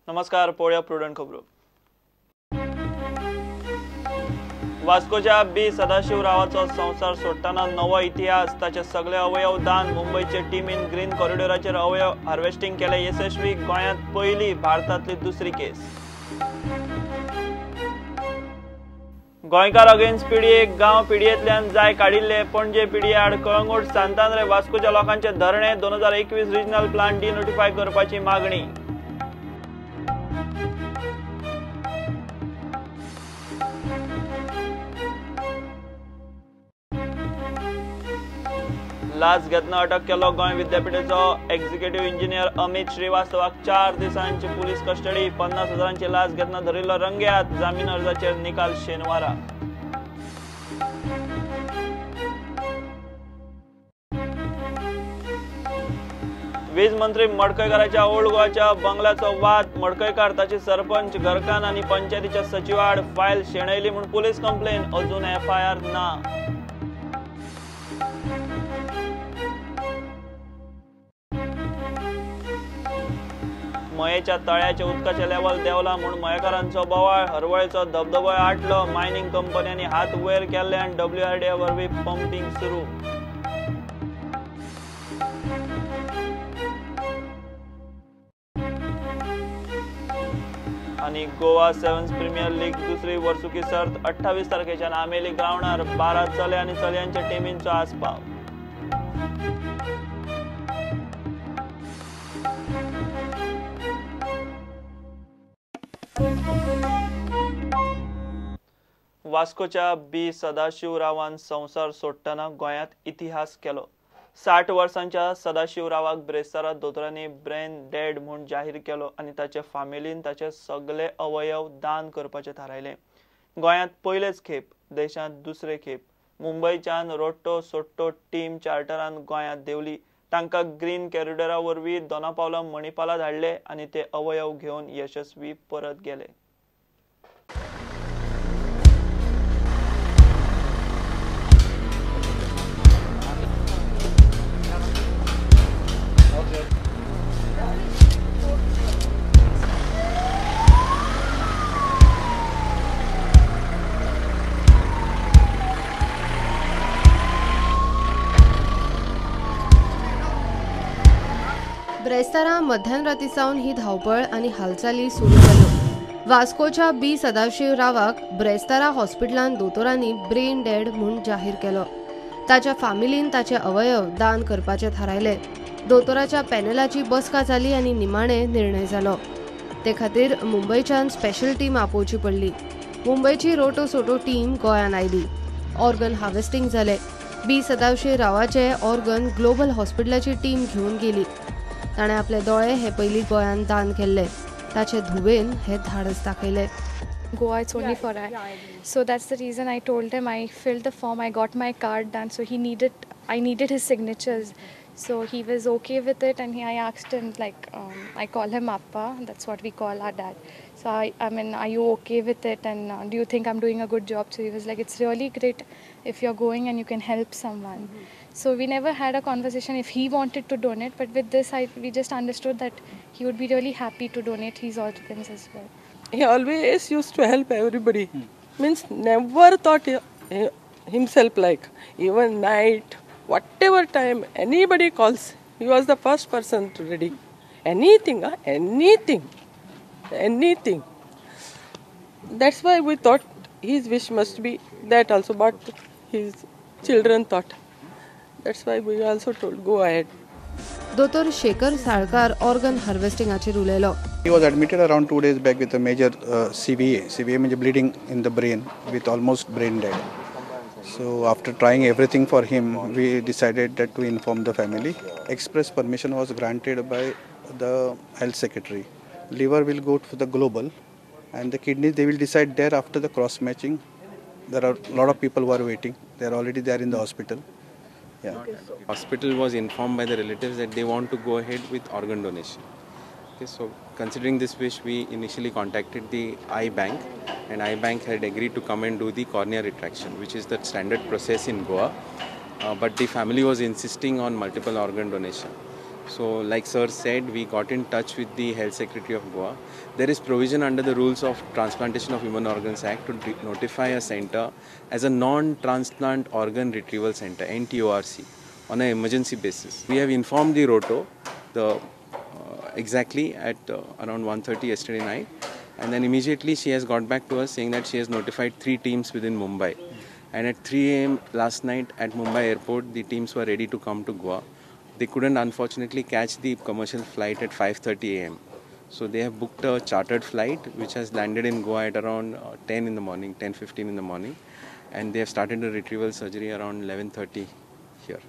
नमस्कार, पळोवया प्रुडंट खबरो। वास्कोच्या बी सदाशिव रावाचो संसार सोडटाना नवो इतिहास। ताचे सगळे अवयव दान। मुंबईचे टीमीन ग्रीन कॉरिडॉराचेर अवयव हार्वेस्टिंग केले यशस्वी। गोंयांत पहिली, भारतांतली दुसरी केस। गोंयकार अगेन्स्ट पिडयेक गांव पिडयेंतल्यान जाय काडिल्ले। पणजे पिडये आड कळंगूट सांतांद्रे वास्कोच्या लोकांचे धरणे। 2021 रिजनल प्लान डिनोटिफाय करपाची मागणी। लाच घेतना अटक केलो गोंय विद्यापीठाचो एक्झिक्युटिव्ह इंजिनियर अमित श्रीवास्तवाक 4 दिसांची पुलीस कस्टडी। 50,000ची लाच घेतना धरिल्लो रंग्यात। जामीन अर्जाचेर निकाल शेनवारा। वीज मंत्री मडकयकाराच्या ओल्ड गोवाच्या बंगल्याचो वाद। मडकयकार, ताची सरपंच, घरकान्न आनी पंचायतीच्या सचिवा आड फायल शेणयली म्हूण पुलीस कंप्लेन। अजून FIR ना। मयेच्या तळ्याचे उदकाचे लेवल देंवला म्हूण मयेकारांचो बोवाळ। हरवळेचो धबधबोय आटलो। मायनिंग कंपन्यांनी हात वयर केल्ले आनी WRDA वरवीं पंपिंग सुरू। आनी गोवा सेव्हन्स प्रीमियर लीग दुसरी वर्सुकी सर्त 28 तारखेच्यान आमेली ग्रावंडार। 12 चले आनी चलयांच्या टिमींचो आस्पाव। वास्कोच्या बी सदाशिव रावान संसार सोडटाना गोंयांत इतिहास केलो। 60 वर्सांच्या सदाशिव रावाक ब्रेस्तारा दोतोरांनी ब्रेन डेड म्हूण जाहीर केलो आनी ताचे फामिलीन ताचे सगळे अवयव दान करपाचे थारायले। गोंयांत पयलेच खेप, देशांत दुसरे खेप मुंबयच्यान रोट्टो सोट्टो टीम चार्टरान गोंयांत देवली। तांकां ग्रीन कॉरिडॉरा वरवीं दोनापावला मणिपाला धाडले आनी ते अवयव घेवन यशस्वी परत गेले। ब्रेस्तारा मध्यराती सावन ही धावपळ आनी हालचाली सुरू जाल्यो। वास्कोच्या बी सदाशिव रावाक ब्रेस्तारा हॉस्पिटलांत दोतोरांनी ब्रेन डेड म्हूण जाहीर केलो। ताच्या फामिलीन ताचे अवयव दान करपाचे थारायले। दोतोराच्या पॅनलाची बसका जाली आनी निमाणे निर्णय जालो। ते खातीर मुंबयच्यान स्पेशल टीम आपोवची पडली। मुंबयची रोटो सोटो टीम गोंयांत आयली। ऑर्गन हार्वेस्टिंग जाले। बी सदाशिव रावाचे ऑर्गन ग्लोबल हॉस्पिटलाची टीम घेवन गेली। ताणें आपले दोळे हे पयलीं गोंयांत दान केल्ले। ताचे धुवेन हे धाडस दाखयले। Goa, it's only for I. So that's the reason I told him. I filled the form. I got my card done. So I needed his signatures. So he was okay with it, and I asked him, like, I call him Appa. That's what we call our dad. So I mean, are you okay with it? And do you think I'm doing a good job? So he was like, it's really great if you're going and you can help someone. So we never had a conversation if he wanted to donate, but with this, we just understood that he would be really happy to donate his organs as well. He always used to help everybody. Means never thought himself like, even night, whatever time anybody calls, he was the first person to ready. Anything, anything. That's why we thought his wish must be that also, but his children thought. That's why we also told, go ahead. दोतोर Shekhar Salkar organ हार्वेस्टिंगाचेर उलयलो। He was admitted around 2 days back with a major CVA. CVA means bleeding in the brain with almost brain dead. So after trying everything for him, we decided that to inform the family. Express permission was granted by the health secretary. Liver will go to the global, and the kidneys they will decide there after the cross matching. There are a lot of people who are waiting. They are already there in the hospital. Yeah. Okay, so hospital was informed by the relatives that they want to go ahead with organ donation. Okay, so considering this wish, we initially contacted the Eye Bank, and Eye Bank had agreed to come and do the cornea retraction, which is the standard process in Goa. But the family was insisting on multiple organ donation. So like sir said, we got in touch with the Health Secretary of Goa. There is provision under the rules of Transplantation of Human Organs Act to notify a center as a non-transplant organ retrieval center, NTORC, on an emergency basis. We have informed the ROTO exactly at around 1:30 yesterday night, and then immediately she has got back to us saying that she has notified 3 teams within Mumbai. And at 3 a.m. last night at Mumbai airport, the teams were ready to come to Goa. They couldn't unfortunately catch the commercial flight at 5:30 a.m. So they have booked a chartered flight which has landed in Goa at around 10 in the morning, 10:15 in the morning, and they have started the retrieval surgery around 11:30 here.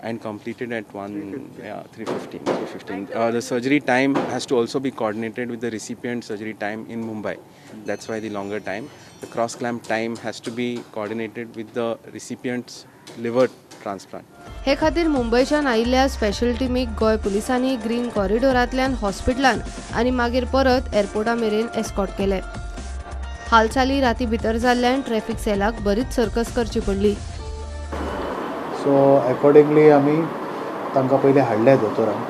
And completed at 3:15. The surgery time has to also be coordinated with the recipient surgery time in Mumbai. That's why the longer time. The cross clamp time has to be coordinated with the recipient's liver transplant. हे खातीर मुंबयच्यान आयिल्ल्या special टीमीक Goa पुलिसांनी green कॉरिडोरांतल्यान हॉस्पिटलान आनी मागीर परत एअरपोर्टा मेरेन escort केले. हालचाली राती भितर जाल्ल्यान ट्रॅफिक सेलाक बरीच सर्कस करची पडली. सो अकॉर्डिंगली आमी तांकां पयलीं हाडले दोतोरांक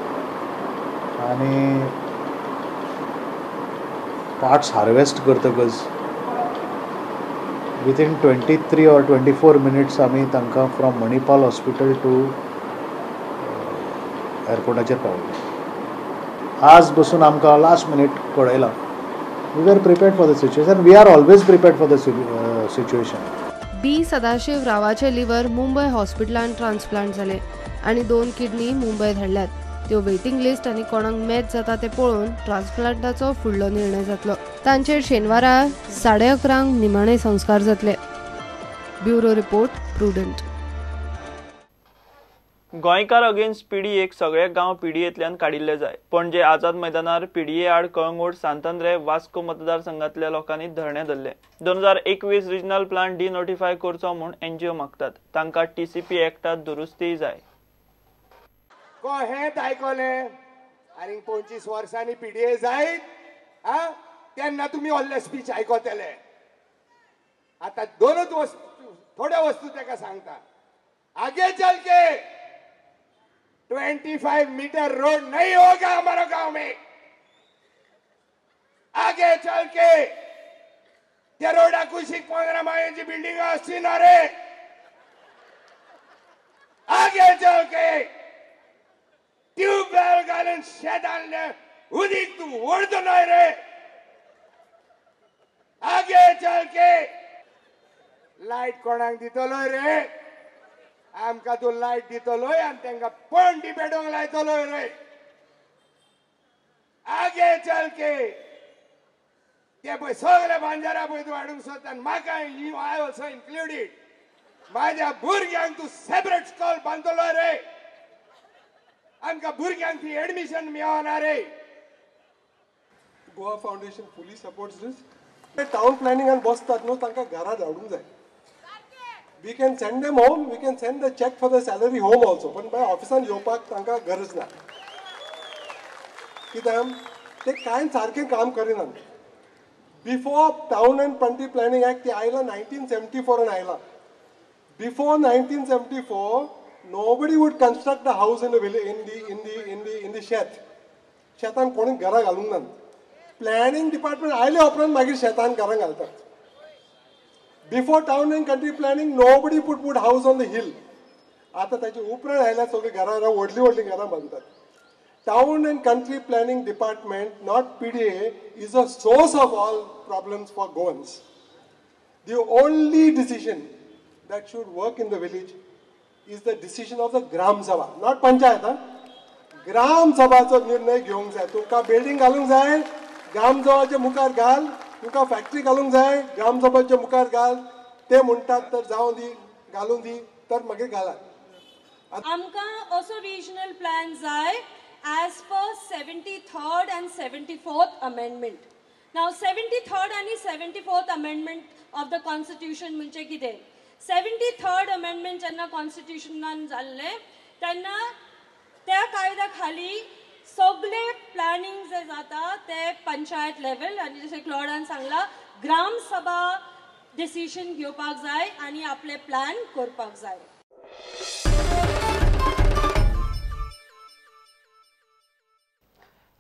आनी पार्ट्स हार्वेस्ट करतकच विथीन 23 or 24 minutes आमी तांकां फ्रॉम मणिपाल हॉस्पिटल टू एअरपोर्टाचेर पावले. आज बसून आमकां लास्ट मिनीट कळयलां. We are prepared for the situation. We are always prepared for the situation. B Sadashiv रावाचे लिव्हर मुंबय हॉस्पिटलांत ट्रान्सप्लांट जाले आनी 2 किडनी मुंबयत हाडल्यात. त्यो वेटिंग लिस्ट आनी कोणाक मॅच जाता ते पळोवन ट्रान्सप्लांटाचो फुडलो निर्णय जातलो. तांचेर शेनवारा 11:30 निमाणे संस्कार जातले. Bureau report prudent. गोंयकार अगेन्स्ट पीडीएक सगळे गांव पीडीएंतल्यान काडिल्ले जाय. पणजे आझाद मैदानार पीडीए आड कळंगूट, सांतांद्रे, वास्को मतदारसंघातल्या लोकांनी धरणे धरले. 2021 रिजनल प्लान डिनोटिफाय करचो म्हूण एनजीओ मागतात. तांकां टीसीपी एक्टात दुरुस्ती जाय. हेच आयकलें आनी 25 वर्सांनी पीडीए जायत तेन्ना तुमी व्हडले स्पीच आयकतले. आता 2च वस्तू, थोड्या वस्तू ताका सांगता. आगे चल के 25 मीटर रोड नहीं होगा हमारे गांव में. आगे चल के त्या रोडा कुशी 15 माळ्यांची बिल्डिंग असची ना रे. आगे चल के ट्यूबवेल घालून शेतांतले उदीक तू ओढतो नाही रे. आगे चल के लाईट कोणाक दितलो रे. आमकां तू लाईट दितलोय आनी तांकां पणटी पेटोवंक लायतलोय रे. आगे चल के ते पळय सगळे बांजारा पळय तूं हाडूंक सोदता म्हाका यू आय ऑल्सो इन्क्लुडेड. म्हाज्या भुरग्यांक तू सेपरेट स्कूल बांदतलो रे. आमकां भुरग्यांक ती एडमिशन मेळना रे. Goa foundation fully supports this. Town प्लॅनिंगान बसतात न्हू तांकां घरा धाडूंक जाय. We can send them home, we can send the check for the salary home also, पण बाय ऑफिसान येवपाक तांकां गरज ना. कित्याक ते कांय सारकें काम करिनात. Before town and country planning act ते आयला 1974 आयला. Before 1974 nobody would construct a house in the village, in the शेत. शेतान कोणी घरां घालूंक ना. प्लॅनिंग डिपार्टमेंट आयले उपरांत मागीर शेतान घरां घालतात. Before town and country planning, nobody put house on the hill. आता त्याचे उपरांत आयल्या सगळी घरां व्हडली घरां बांदतात. Town and country planning department, not PDA, is a source of all problems for Goans. The only decision that should work in the village is the decision of the Gram Sabha, not Panchayat. Gram Sabhaचो निर्णय घेवंक जाय. तुका building घालूंक जाय, ग्राम सभाचे मुखार घाल. तुका factory घालूंक जाय, ग्राम सभाचे मुखार घाल. ते म्हणटात तर जावं दी, घालून दी, तर मागीर घालात. आमकां असो रिजनल प्लॅन जाय as per 73rd and 74th amendment. Now 73rd and 74th amendment of the constitution म्हणजे कितें? 73rd amendment जेन्ना constitutionan जाल्ले तेन्ना त्या कायद्या खाली सगळे प्लॅनिंग जे जाता ते पंचायत लेवल आनी जशें क्लॉडान सांगला ग्राम सभा डिसिजन घेवपाक जाय आनी आपले प्लॅन करपाक जाय.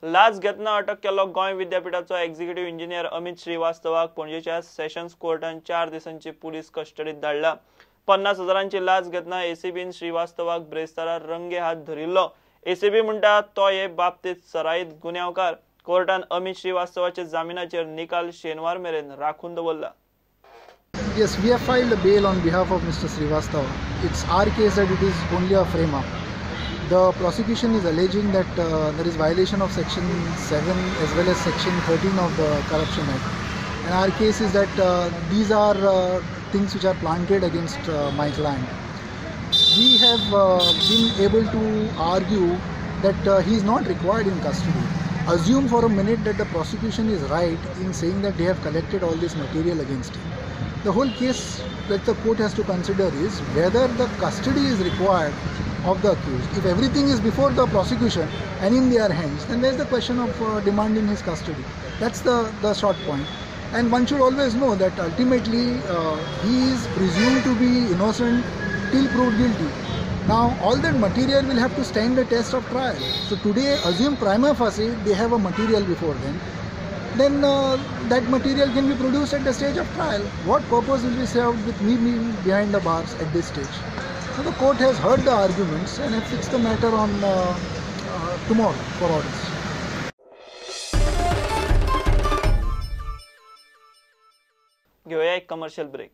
लाच घेतना अटक केलो गोंय विद्यापीठाचो एक्झिक्युटिव्ह इंजिनियर अमित श्रीवास्तवाक पणजेच्या सेशन्स कोर्टान 4 दिसांची पुलीस कस्टडीत धाडला. 50,000ची लाच घेतना एसीबीन श्रीवास्तवाक ब्रेस्तारा रंगे हात धरिल्लो. एसीबी म्हणटा तो हे बाबतीत सराईत गुन्यांवकार. कोर्टान अमित श्रीवास्तवाचे जामिनाचेर निकाल शेनवार मेरेन राखून दवरला. Yes, we have filed a bail on behalf of Mr. Srivastava. It's our case that it is only a frame-up. The prosecution is alleging that there is violation of Section 7 as well as Section 13 of the Corruption Act. And our case is that these are things which are planted against my client. We have been able to argue that he is not required in custody. Assume for a minute that the prosecution is right in saying that they have collected all this material against him. The whole case that the court has to consider is whether the custody is required of the accused. If everything is before the prosecution and in their hands, then there is the question of demanding his custody. That's the short point. And one should always know that ultimately he is presumed to be innocent till proved guilty. Now all that material will have to stand the test of trial. So today, assume prima facie they have a material before them. Then that material can be produced at the stage of trial. What purpose will be served with me being behind the bars at this stage? So the court has heard the arguments and have fixed the matter on tomorrow for orders. घेऊया एक commercial break.